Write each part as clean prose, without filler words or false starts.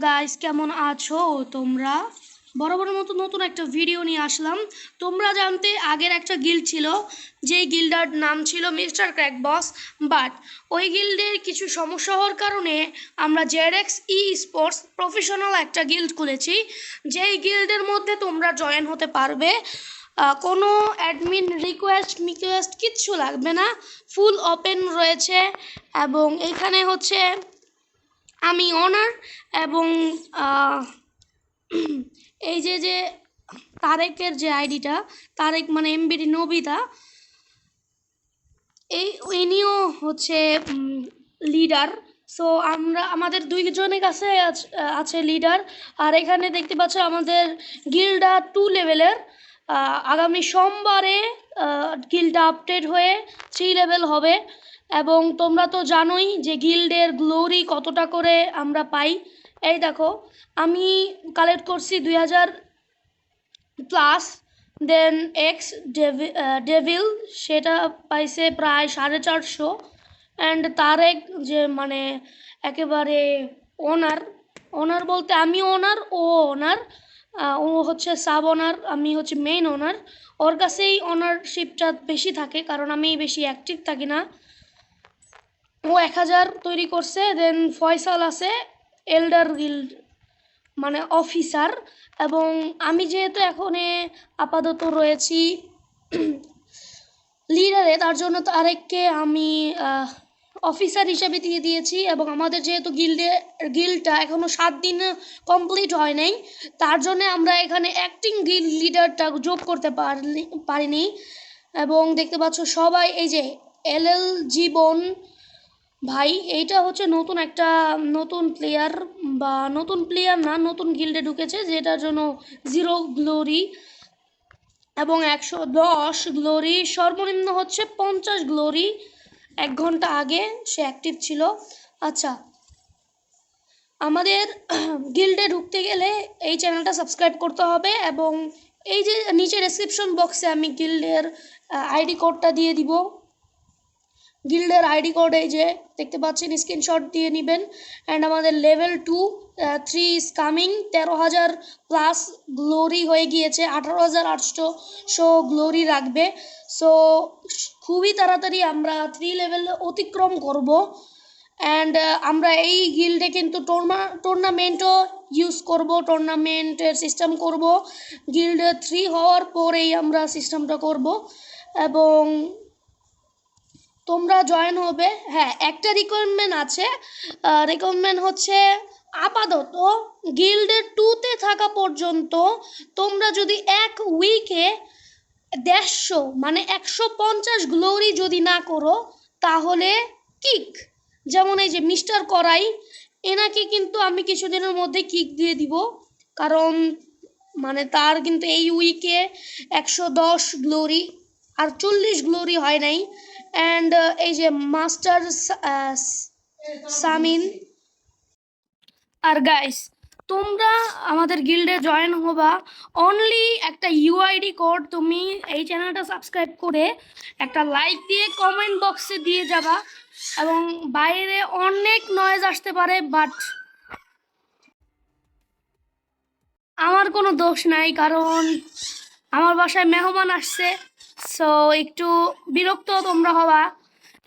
Guys, কেমন আছো তোমরা? বরাবরের মতো নতুন একটা ভিডিও নিয়ে আসলাম। তোমরা জানতে আগের একটা গিল্ড ছিল, যেই গিল্ডার নাম ছিল মিস্টার ক্র্যাক বস। বাট ওই গিল্ডের কিছু সমস্যা হওয়ার কারণে আমরা জেডএক্স ই স্পোর্টস প্রফেশনাল একটা গিল্ড খুলেছি, যেই গিল্ডের মধ্যে তোমরা জয়েন হতে পারবে। কোনো অ্যাডমিন রিকোয়েস্ট কিচ্ছু লাগবে না, ফুল ওপেন রয়েছে। এবং এখানে হচ্ছে আমি ওনার এবং এই যে তারেকের যে আইডিটা, তারেক মানে এমবিডি নবিতা, ইনিও হচ্ছে লিডার। সো আমাদের দুইজনের কাছে আছে লিডার। আর এখানে দেখতে পাচ্ছ আমাদের গিল্ডা 2 লেভেলের। আগামী সোমবারে গিল্ডটা আপডেট হয়ে 3 লেভেল হবে। এবং তোমরা তো জানোই যে গিল্ডের গ্লোরি কতটা করে আমরা পাই। এই দেখো, আমি কালেক্ট করছি 2000 প্লাস। দেন এক্স ডেভিল সেটা পাইছে প্রায় 450। অ্যান্ড তারেক যে মানে একেবারে ওনার বলতে আমি ওনার, ও ওনার, ও হচ্ছে সাব ওনার, আমি হচ্ছে মেইন ওনার। ওর কাছেই ওনারশিপটা বেশি থাকে, কারণ আমি বেশি অ্যাক্টিভ থাকি না। ও 1000 তৈরি করছে। দেন ফয়সাল আছে এল্ডার গিল্ড মানে অফিসার। এবং আমি যেহেতু এখন আপাতত রয়েছি লিডারে, তার জন্য তারেককে আমি অফিসার হিসেবে দিয়ে দিয়েছি। এবং আমাদের যেহেতু গিল্ডটা এখনও 7 দিন কমপ্লিট হয় নাই, তার জন্য আমরা এখানে অ্যাক্টিং গিল্ড লিডারটা যোগ করতে পারিনি। এবং দেখতে পাচ্ছ সবাই, এই যে এলএল জীবন ভাই, এইটা হচ্ছে নতুন প্লেয়ার, বা নতুন প্লেয়ার না, নতুন গিল্ডে ঢুকেছে, যেটার জন্য 0 গ্লোরি এবং 110 গ্লোরি। সর্বনিম্ন হচ্ছে 50 গ্লোরি। 1 ঘন্টা আগে সে অ্যাক্টিভ ছিল। আচ্ছা, আমাদের গিল্ডে ঢুকতে গেলে এই চ্যানেলটা সাবস্ক্রাইব করতে হবে। এবং এই যে নিচে ডেসক্রিপশন বক্সে আমি গিল্ডের আইডি কোডটা দিয়ে দিব। গিল্ডের আইডি কোড এই যে দেখতে পাচ্ছেন, স্ক্রিনশট দিয়ে নেবেন। অ্যান্ড আমাদের level 3 is coming. 13,000 plus glory হয়ে গিয়েছে, 18,800 গ্লোরি রাখবে। সো খুবই তাড়াতাড়ি আমরা 3 লেভেল অতিক্রম করব। অ্যান্ড আমরা এই গিল্ডে কিন্তু টুর্নামেন্টও ইউজ করব, টুর্নামেন্টের সিস্টেম করব। গিল্ড 3 হওয়ার পরেই আমরা সিস্টেমটা করব। এবং তোমরা জয়েন হবে। হ্যাঁ, একটা রিকোয়ারমেন্ট আছে। রিকোয়ারমেন্ট হচ্ছে আপাতত গিল্ডে 2তে থাকা পর্যন্ত তোমরা যদি 1 উইকে 150 মানে 150 গ্লোরি যদি না করো, তাহলে কিক। যেমন এই যে মিস্টার করাই, এনাকে কিন্তু আমি কিছুদিনের মধ্যে কিক দিয়ে দিব, কারণ মানে তার কিন্তু এই উইকে 110 গ্লোরি আর 40 গ্লোরি হয় নাই। অ্যান্ড এই যে মাস্টার সামিন। আর গাইস, তোমরা আমাদের গিল্ডে জয়েন হবা অনলি একটা ইউআইডি কোড। তুমি এই চ্যানেলটা সাবস্ক্রাইব করে একটা লাইক দিয়ে কমেন্ট বক্সে দিয়ে যাবা। এবং বাইরে অনেক নয়েজ আসতে পারে, বাট আমার কোনো দোষ নাই, কারণ আমার বাসায় মেহমান আসছে। সো একটু বিরক্ত তোমরা হবা।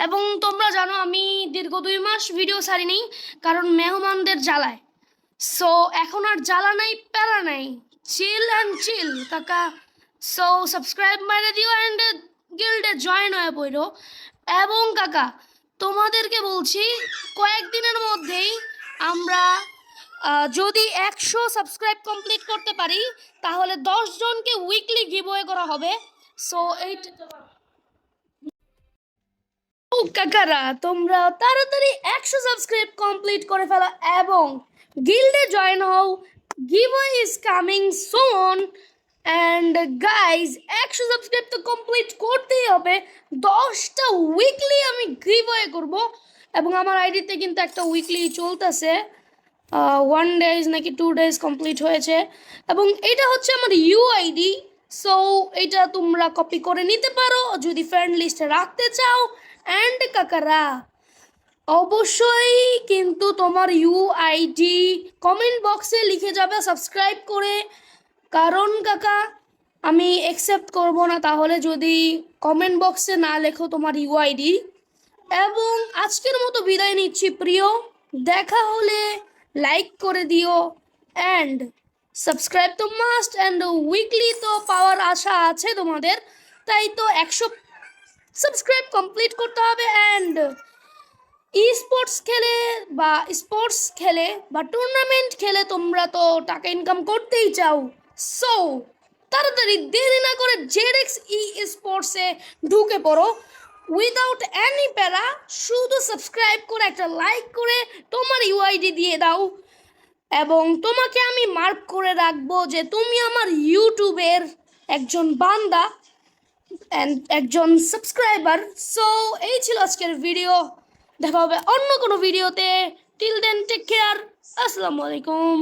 এবং তোমরা জানো আমি দীর্ঘ 2 মাস ভিডিও ছাড়িনি, কারণ মেহমানদের জ্বালায়। সো এখন আর জ্বালা নাই, প্যারা নাই, চিল অ্যান্ড চিল কাকা। সো সাবস্ক্রাইব মেরে দিও অ্যান্ড গিল্ডে জয়েন হয়ে পড়ো। এবং কাকা, তোমাদেরকে বলছি, কয়েকদিনের মধ্যেই আমরা যদি 100 সাবস্ক্রাইব কমপ্লিট করতে পারি, তাহলে 10 জনকে উইকলি গিভওয়ে করা হবে। সো কাকারা, তোমরা তাড়াতাড়ি 100 সাবস্ক্রাইব কমপ্লিট করে ফেলো এবং গিল্ডে জয়েন হও। Giveaway is coming soon. And guys, 100 subscribe তো কমপ্লিট করতেই হবে। 10টা উইকলি আমি গিভওয়ে করব। এবং আমার আইডিতে কিন্তু একটা উইকলি চলতেছে, 1 ডেজ নাকি 2 ডেজ কমপ্লিট হয়েছে। এবং এটা হচ্ছে আমার ইউআইডি। সো এটা তোমরা কপি করে নিতে পারো যদি ফ্রেন্ড লিস্টে রাখতে চাও। অ্যান্ড কাকারা, অবশ্যই কিন্তু তোমার ইউআইডি কমেন্ট বক্সে লিখে যাবে সাবস্ক্রাইব করে, কারণ কাকা আমি অ্যাকসেপ্ট করব না তাহলে যদি কমেন্ট বক্সে না লেখো তোমার ইউআইডি। এবং আজকের মতো বিদায় নিচ্ছি প্রিয়, দেখা হলে লাইক করে দিও অ্যান্ড সাবস্ক্রাইব তো মাস্ট, অ্যান্ড উইকলি তো পাওয়ার আশা আছে তোমাদের, তাই তো 100 সাবস্ক্রাইব কমপ্লিট করতে হবে। অ্যান্ড স্পোর্টস খেলে বা টুর্নামেন্ট খেলে তোমরা তো টাকা ইনকাম করতেই চাও, সো তাড়াতাড়ি দেরি না করে জেডএক্স ই স্পোর্টসে ঢুকে পড়ো উইদাউট এনি প্যারা। শুধু সাবস্ক্রাইব করে একটা লাইক করে তোমার ইউআইডি দিয়ে দাও, এবং তোমাকে আমি মার্ক করে রাখবো যে তুমি আমার ইউটিউবের একজন বান্দা অ্যান্ড একজন সাবস্ক্রাইবার। সো এই ছিল আজকের ভিডিও, দেখা হবে অন্য কোনো ভিডিওতে। টিল দেন টেক কেয়ার, আসসালামু আলাইকুম।